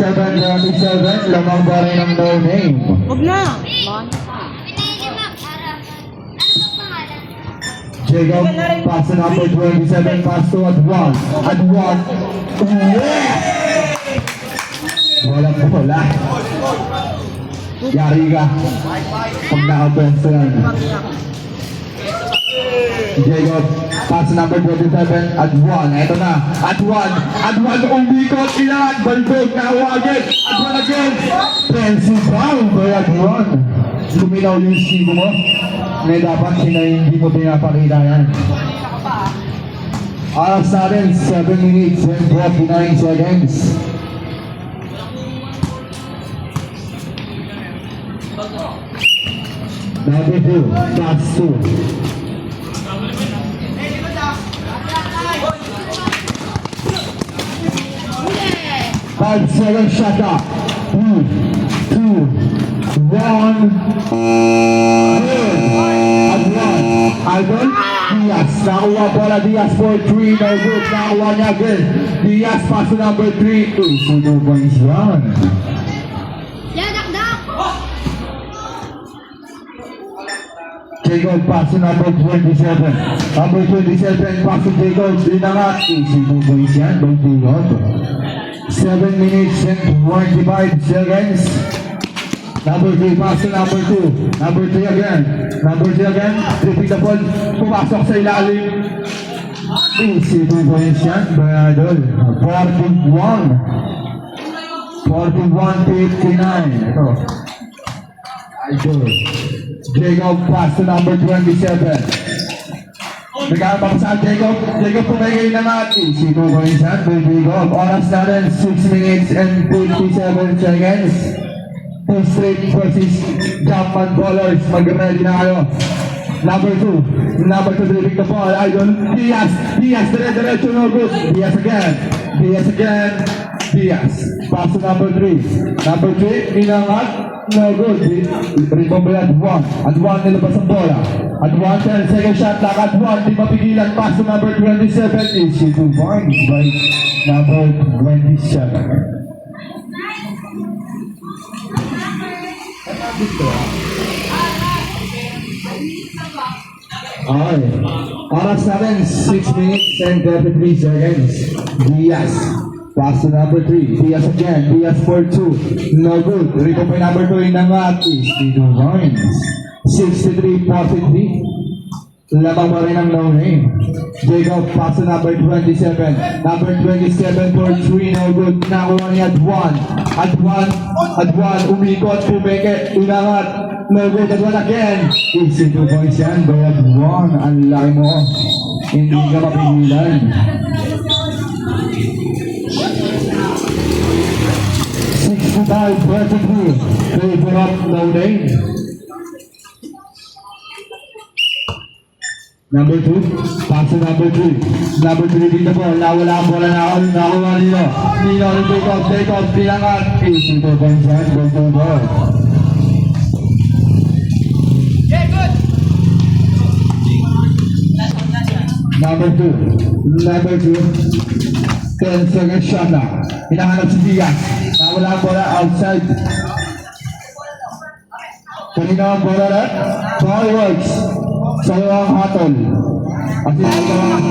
27-27, lamang pa rin ang no name. Huwag na. Jacob, pass to number 27, pass to Adwan. Adwan, walang bola. Yari ka. Pag nakapensa yan. Jacob, pass to number 27, Adwan. Eto na, Adwan, umikot, ilan, balbog, nawagin. Adwan again. Pensi foul by Adwan. Luminaw yung sigo mo. May dapat hindi mo pinapakita yan. Oras natin, 7 minutes and 49 seconds. Number 2, that's 2. 5 seconds shot up. 3, 2, 1. Idol, Diaz, nakuha bola Diaz for 3, no good, nakuha niya again. Diaz pass to number 3, suno points yan. Jacob pass to number 27. Number 27 pass to Jacob, dinangat, suno points yan, by Jacob. 7 minutes and 25 seconds. Number 3, pass to number 2. Number 3 again. Number 3 again. Repeat the ball. Pumasok sa ilalim. Easy 2 points yan. Bayadol. 41. 41-59. Ito. Idol. Jacob, pass to number 27. Nagkakabang sa Jacob. Jacob, pumigay na nga. Easy 2 points yan. Jacob. Oras natin 6 minutes and 57 seconds. Two straight versus Japan ballers. Mag-ready na kayo. Number 2. Number 2 dribbling the ball. Idol. Diaz. Dire-diretso no good. Diaz again. Diaz. Pass to number 3. Number 3. Inangat. No good. Remember Adwan. Adwan nilabas ang bola. Adwan 10 second shot lang. Adwan. Di mapigilan. Pass to number 27. Easy 2 points by number 27. Okay. Oras natin, 6 minutes and 33 seconds. Diaz. Pass to number 3. Diaz again. Diaz for 2. No good. Rico pa number 2 inangat. 62 points. 63-43. Lamang pa rin ang no name. Jacob, pass to number 27. Number 27 for 3, no good. Nakuha ni Adwan. Adwan, umikot, pumeke, inangat. No good, Adwan again. Easy 2 points yan by Adwan. Ang laki mo. Hindi ka mapigilan. 65-33. Favor of no name. Number 2, pass to number 3. Number 3 dito po, nawala ang bola na ako, nakuha nilo. Nilo, take off, pinangat. Easy 2 points yan, go. Number 2, 10 seconds shot na. Hinahanap si Diaz. Nawala ang bola outside. Kanina ang bola na, fireworks. Sa ang hatol. At ito ang